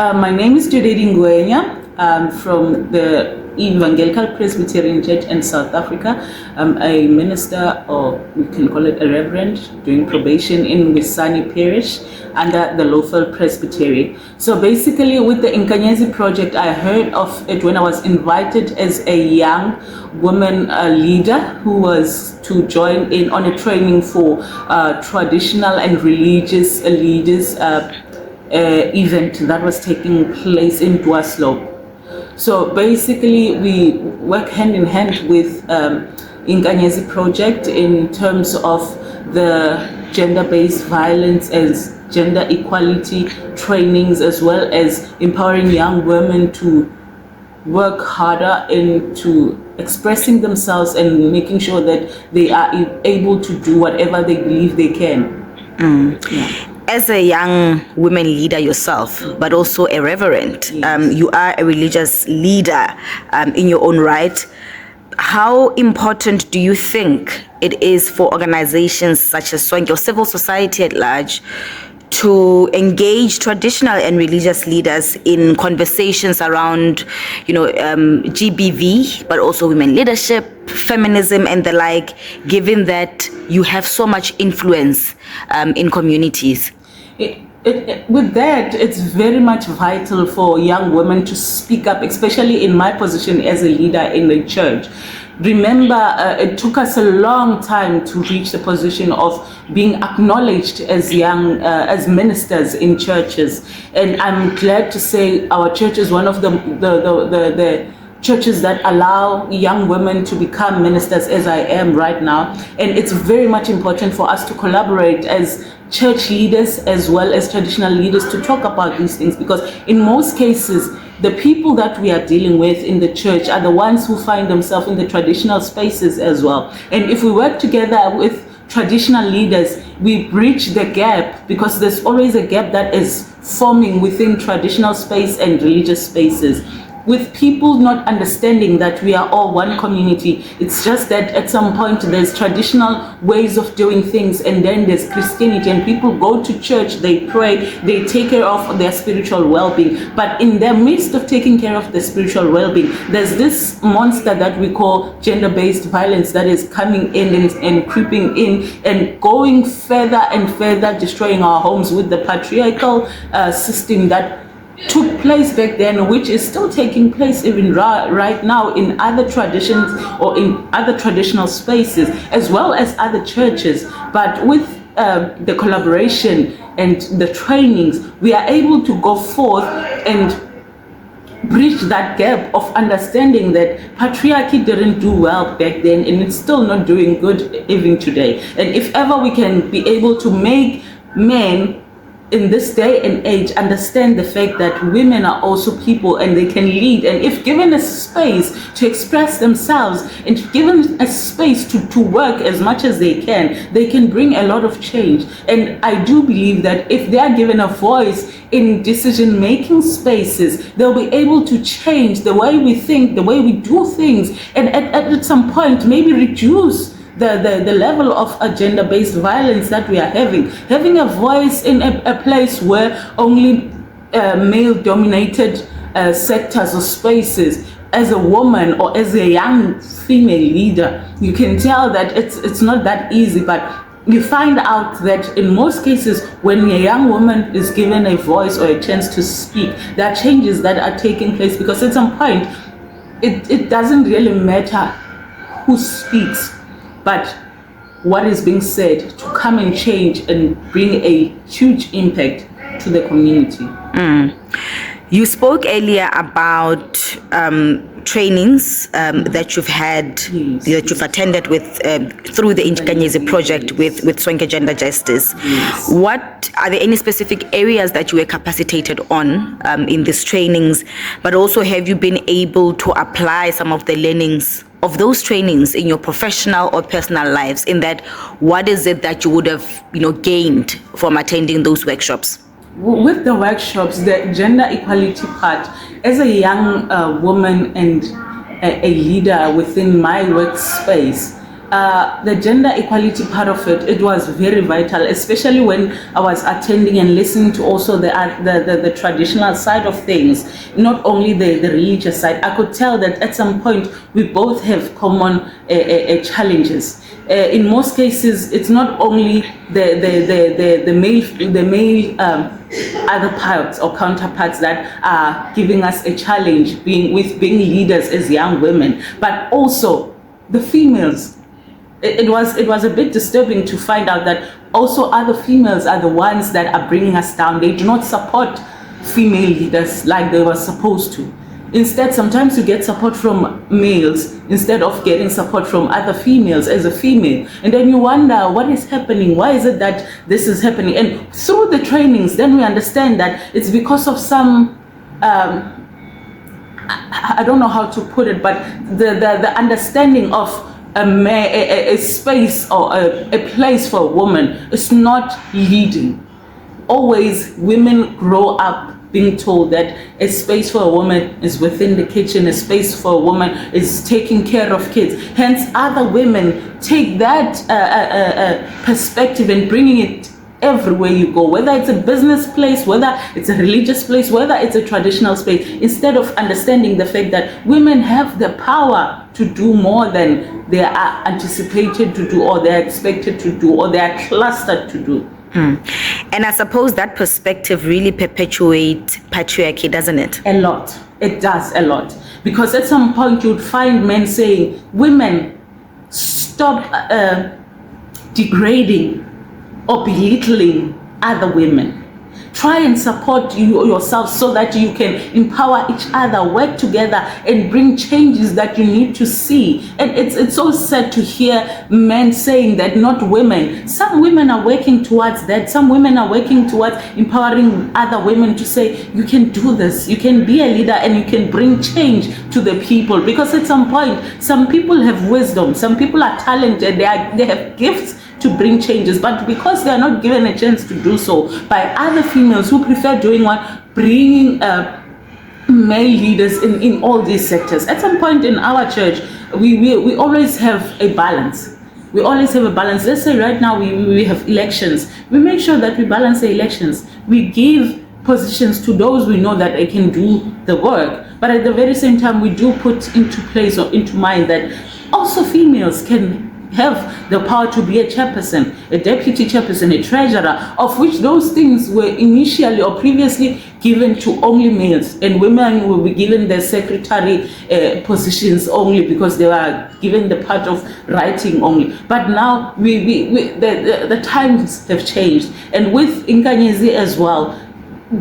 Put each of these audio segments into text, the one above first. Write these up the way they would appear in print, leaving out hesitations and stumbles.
My name is Judidy Ngwenya. I'm from the Evangelical Presbyterian Church in South Africa. I'm a minister, or we can call it a reverend, doing probation in Wisani Parish under the local Presbyterian. So basically with the Inkanyezi Project, I heard of it when I was invited as a young woman leader who was to join in on a training for traditional and religious leaders event that was taking place in Dwaslo. So basically we work hand in hand with Inkanyezi Project in terms of the gender-based violence as gender equality trainings, as well as empowering young women to work harder into expressing themselves and making sure that they are able to do whatever they believe they can. Yeah. As a young women leader yourself, but also a reverend, yes. You are a religious leader in your own right. How important do you think it is for organizations such as Sonke or civil society at large to engage traditional and religious leaders in conversations around, GBV, but also women leadership, feminism, and the like, given that you have so much influence in communities? With that, it's very much vital for young women to speak up, especially in my position as a leader in the church. Remember, it took us a long time to reach the position of being acknowledged as as ministers in churches. And I'm glad to say our church is one of the churches that allow young women to become ministers, as I am right now. And it's very much important for us to collaborate as church leaders as well as traditional leaders to talk about these things, because in most cases the people that we are dealing with in the church are the ones who find themselves in the traditional spaces as well. And if we work together with traditional leaders, we bridge the gap, because there's always a gap that is forming within traditional space and religious spaces, with people not understanding that we are all one community. It's just that at some point there's traditional ways of doing things, and then there's Christianity, and people go to church, they pray, they take care of their spiritual well-being. But in the midst of taking care of the spiritual well-being, there's this monster that we call gender-based violence that is coming in and creeping in and going further and further, destroying our homes with the patriarchal system that took place back then, which is still taking place even right now in other traditions or in other traditional spaces, as well as other churches. But with the collaboration and the trainings, we are able to go forth and bridge that gap of understanding that patriarchy didn't do well back then, and it's still not doing good even today. And if ever we can be able to make men in this day and age understand the fact that women are also people and they can lead, and if given a space to express themselves and given a space to work as much as they can bring a lot of change. And I do believe that if they are given a voice in decision-making spaces, they'll be able to change the way we think, the way we do things, and at some point maybe reduce the level of gender-based violence that we are having a voice in a place where only male-dominated sectors or spaces. As a woman or as a young female leader, you can tell that it's not that easy, but you find out that in most cases when a young woman is given a voice or a chance to speak, there are changes that are taking place, because at some point it doesn't really matter who speaks, but what is being said to come and change and bring a huge impact to the community. You spoke earlier about trainings that you've had, yes, that you've attended with through the Inkanyezi Project with Sonke Gender Justice. Yes. What are there any specific areas that you were capacitated on in these trainings? But also, have you been able to apply some of the learnings of those trainings in your professional or personal lives? In that, what is it that you would have gained from attending those workshops? With the workshops, the gender equality part, as a young woman and a leader within my workspace, the gender equality part of it was very vital, especially when I was attending and listening to also the traditional side of things, not only the religious side. I could tell that at some point we both have common challenges. In most cases, it's not only the male other parts or counterparts that are giving us a challenge being leaders as young women, but also the females. It was a bit disturbing to find out that also other females are the ones that are bringing us down. They do not support female leaders like they were supposed to. Instead, sometimes you get support from males instead of getting support from other females as a female. And then you wonder, what is happening? Why is it that this is happening? And through the trainings, then we understand that it's because of some, I don't know how to put it, but the understanding of a space or a place for a woman is not leading. Always women grow up being told that a space for a woman is within the kitchen, a space for a woman is taking care of kids. Hence, other women take that perspective and bringing it everywhere you go, whether it's a business place, whether it's a religious place, whether it's a traditional space, instead of understanding the fact that women have the power to do more than they are anticipated to do, or they're expected to do, or they are clustered to do. And I suppose that perspective really perpetuates patriarchy, doesn't it? A lot. It does a lot. Because at some point you'd find men saying, women, stop degrading or belittling other women. Try and support yourself so that you can empower each other, work together, and bring changes that you need to see. And it's so sad to hear men saying that, not women. Some women are working towards that. Some women are working towards empowering other women to say, you can do this, you can be a leader, and you can bring change to the people. Because at some point, some people have wisdom, some people are talented, they have gifts to bring changes, but because they are not given a chance to do so by other females who prefer doing what, bringing male leaders in all these sectors. At some point in our church, we always have a balance. We always have a balance. Let's say right now we have elections. We make sure that we balance the elections. We give positions to those we know that they can do the work, but at the very same time, we do put into place or into mind that also females can have the power to be a chairperson, a deputy chairperson, a treasurer, of which those things were initially or previously given to only males, and women will be given the secretary positions only because they were given the part of writing only. But now the times have changed, and with Inkanyezi as well,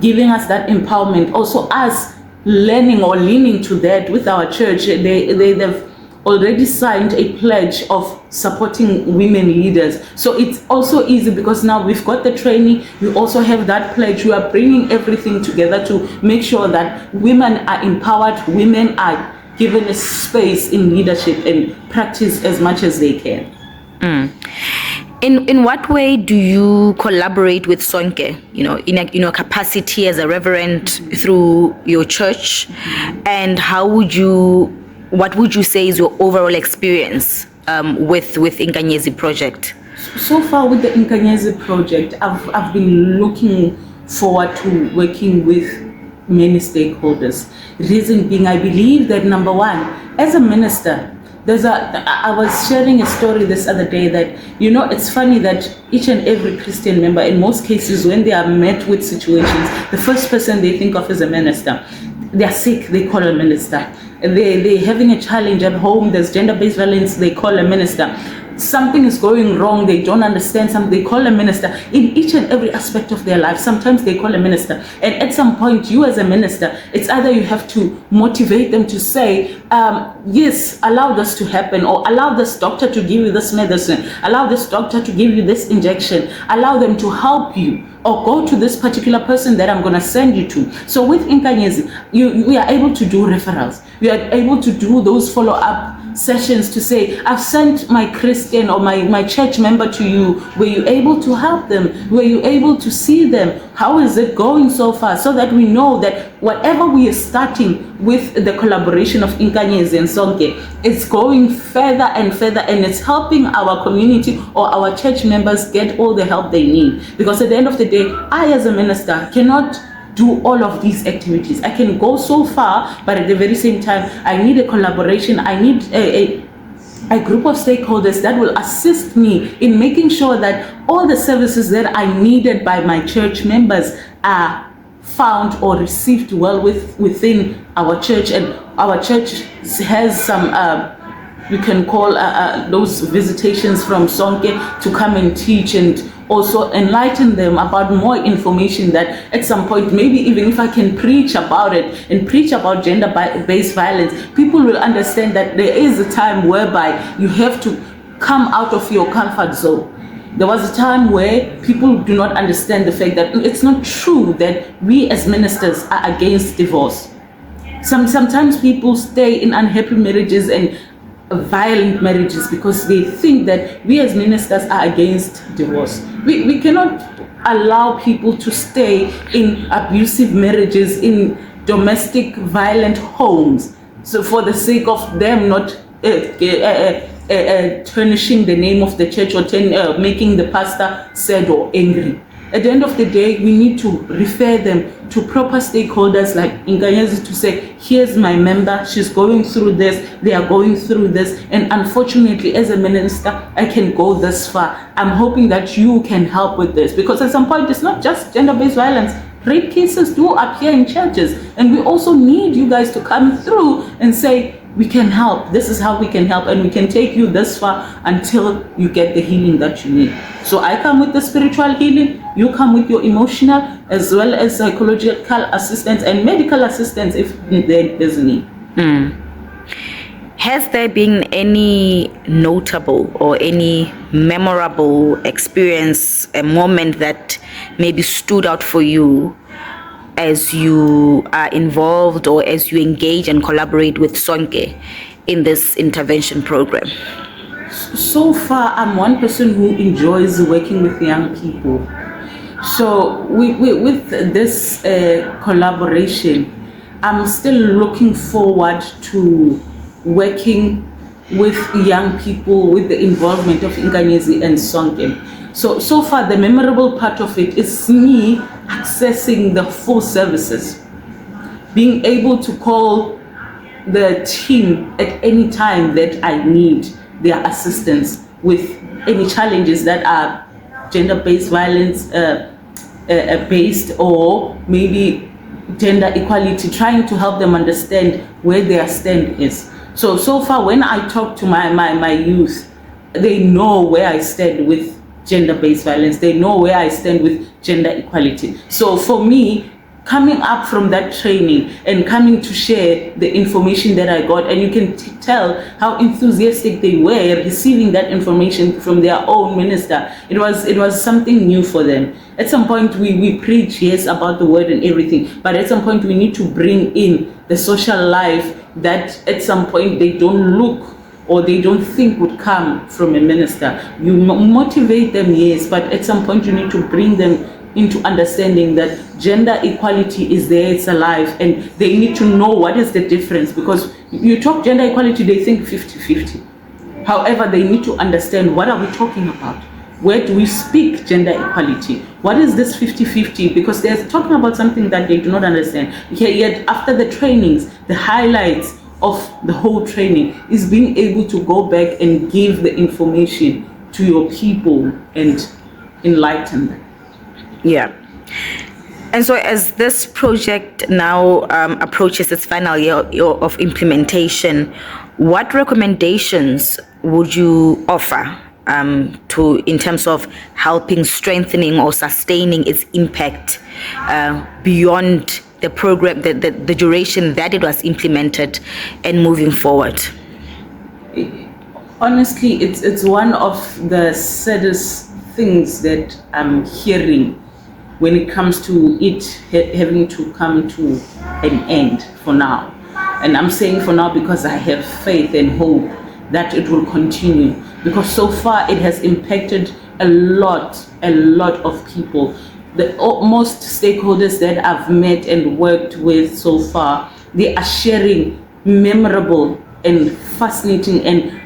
giving us that empowerment, also us learning or leaning to that with our church, they've already signed a pledge of supporting women leaders. So it's also easy because now we've got the training, we also have that pledge. We are bringing everything together to make sure that women are empowered, women are given a space in leadership and practice as much as they can. In what way do you collaborate with Sonke, in your capacity as a reverend through your church, and what would you say is your overall experience with Inkanyezi Project? So far with the Inkanyezi Project, I've been looking forward to working with many stakeholders. Reason being, I believe that number one, as a minister, I was sharing a story this other day that, it's funny that each and every Christian member, in most cases, when they are met with situations, the first person they think of is a minister. They are sick, they call a minister. They're having a challenge at home, there's gender-based violence, they call a minister. Something is going wrong, they don't understand something, they call a minister. In each and every aspect of their life, sometimes they call a minister. And at some point, you as a minister, it's either you have to motivate them to say, yes, allow this to happen, or allow this doctor to give you this medicine, allow this doctor to give you this injection, allow them to help you, or go to this particular person that I'm going to send you to. So with Inkanyezi, we are able to do referrals. We are able to do those follow-up sessions to say, I've sent my Christian or my church member to you. Were you able to help them? Were you able to see them? How is it going so far? So that we know that whatever we are starting with the collaboration of Inkanyezi and Sonke, it's going further and further, and it's helping our community or our church members get all the help they need. Because at the end of the day, I as a minister cannot do all of these activities. I can go so far, but at the very same time, I need a collaboration. I need a group of stakeholders that will assist me in making sure that all the services that are needed by my church members are found or received well within our church. And our church has some you can call those visitations from Sonke to come and teach and also enlighten them about more information that at some point, maybe even if I can preach about it and preach about gender-based violence, people will understand that there is a time whereby you have to come out of your comfort zone. There was a time where people do not understand the fact that it's not true that we as ministers are against divorce. Sometimes people stay in unhappy marriages and violent marriages because they think that we as ministers are against divorce. We cannot allow people to stay in abusive marriages, in domestic violent homes, so for the sake of them not tarnishing the name of the church or making the pastor sad or angry. At the end of the day, we need to refer them to proper stakeholders like Inkanyezi to say, here's my member, she's going through this, they are going through this, and unfortunately, as a minister, I can go this far. I'm hoping that you can help with this, because at some point, it's not just gender-based violence. Rape cases do appear in churches, and we also need you guys to come through and say, we can help, this is how we can help, and we can take you this far until you get the healing that you need. So I come with the spiritual healing, you come with your emotional, as well as psychological assistance and medical assistance if there's a need. Has there been any notable or any memorable experience, a moment that maybe stood out for you as you are involved or as you engage and collaborate with Sonke in this intervention program? So far, I'm one person who enjoys working with young people. So with this collaboration, I'm still looking forward to working with young people with the involvement of Inkanyezi and Sonke. So far, the memorable part of it is me accessing the full services, being able to call the team at any time that I need their assistance with any challenges that are gender-based violence based, or maybe gender equality, trying to help them understand where their stand is. So far, when I talk to my youth, they know where I stand with gender-based violence. They know where I stand with gender equality. So for me, coming up from that training and coming to share the information that I got, and you can tell how enthusiastic they were receiving that information from their own minister. It was something new for them. At some point, we preach, yes, about the word and everything, but at some point we need to bring in the social life that at some point they don't look or they don't think would come from a minister. You motivate them, yes, but at some point you need to bring them into understanding that gender equality is there, it's alive, and they need to know what is the difference, because you talk gender equality, they think 50-50. However, they need to understand, what are we talking about? Where do we speak gender equality? What is this 50-50? Because they're talking about something that they do not understand. Yet after the trainings, the highlights of the whole training is being able to go back and give the information to your people and enlighten them. Yeah. And so as this project now approaches its final year of implementation, what recommendations would you offer in terms of helping strengthening or sustaining its impact beyond the program, the duration that it was implemented, and moving forward? Honestly, it's one of the saddest things that I'm hearing when it comes to it having to come to an end for now. And I'm saying for now because I have faith and hope that it will continue, because so far it has impacted a lot of people. Most stakeholders that I've met and worked with so far, they are sharing memorable and fascinating and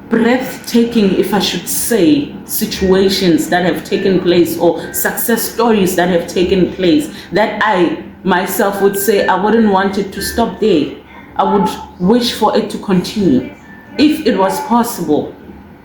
breathtaking, if I should say, situations that have taken place, or success stories that have taken place, that I myself would say I wouldn't want it to stop there. I would wish for it to continue. If it was possible,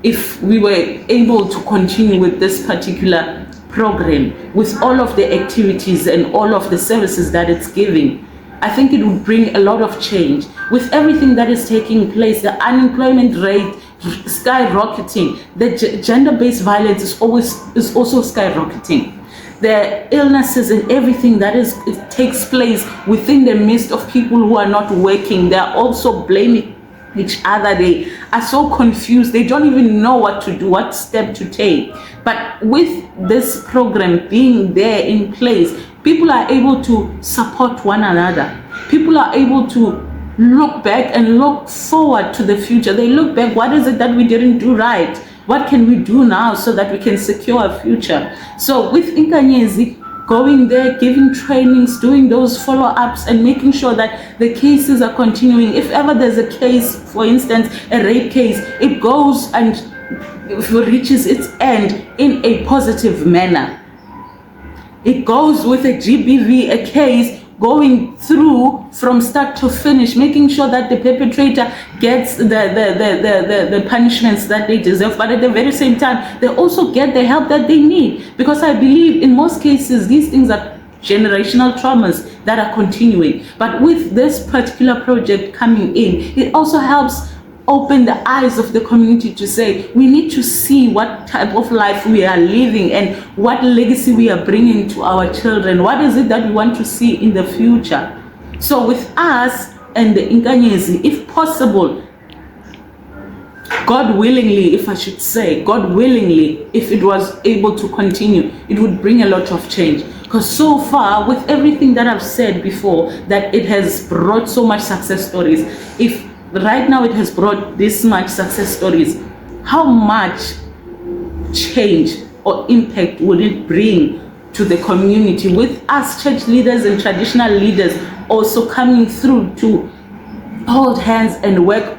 if we were able to continue with this particular program, with all of the activities and all of the services that it's giving, I think it would bring a lot of change. With everything that is taking place, the unemployment rate skyrocketing, the gender-based violence is also skyrocketing. The illnesses and everything that it takes place within the midst of people who are not working, they are also blaming each other. They are so confused. They don't even know what to do, what step to take. But with this program being there in place, people are able to support one another. People are able to look back and look forward to the future. They look back, what is it that we didn't do right? What can we do now so that we can secure a future? So with Inkanyezi, going there, giving trainings, doing those follow-ups, and making sure that the cases are continuing. If ever there's a case, for instance, a rape case, it goes and reaches its end in a positive manner. It goes with a GBV, a case, going through from start to finish, making sure that the perpetrator gets the punishments that they deserve, but at the very same time, they also get the help that they need. Because I believe in most cases, these things are generational traumas that are continuing. But with this particular project coming in, it also helps open the eyes of the community to say, we need to see what type of life we are living and what legacy we are bringing to our children. What is it that we want to see in the future? So with us and the Inkanyezi, if possible, God willingly, if I should say, God willingly, if it was able to continue, it would bring a lot of change. Because so far, with everything that I've said before, that it has brought so much success stories. If right now it has brought this much success stories, how much change or impact would it bring to the community, with us church leaders and traditional leaders also coming through to hold hands and work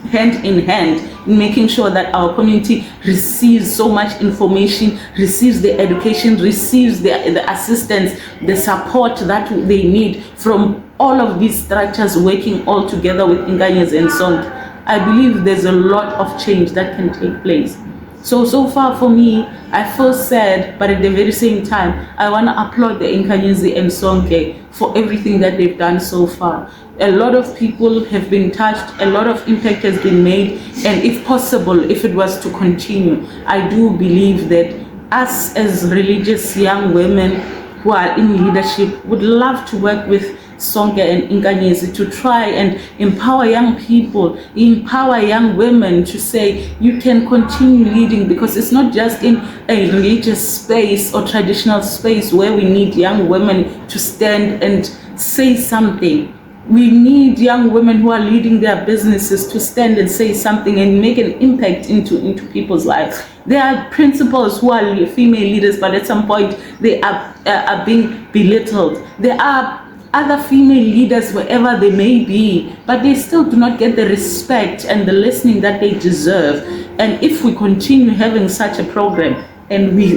hand in hand in making sure that our community receives so much information, receives the education, receives the assistance, the support that they need from all of these structures working all together with Inkanyezi and Sonke. I believe there's a lot of change that can take place. So far for me, I feel sad, but at the very same time, I want to applaud the Inkanyezi and Sonke for everything that they've done so far. A lot of people have been touched, a lot of impact has been made, and if possible, if it was to continue, I do believe that us as religious young women who are in leadership would love to work with Sonke and Inkanyezi to try and empower young people, empower young women to say you can continue leading, because it's not just in a religious space or traditional space where we need young women to stand and say something. We need young women who are leading their businesses to stand and say something and make an impact into people's lives. There are principals who are female leaders, but at some point they are being belittled. There are other female leaders wherever they may be, but they still do not get the respect and the listening that they deserve. And if we continue having such a program and we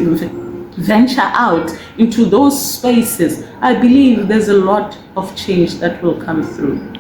venture out into those spaces, I believe there's a lot of change that will come through.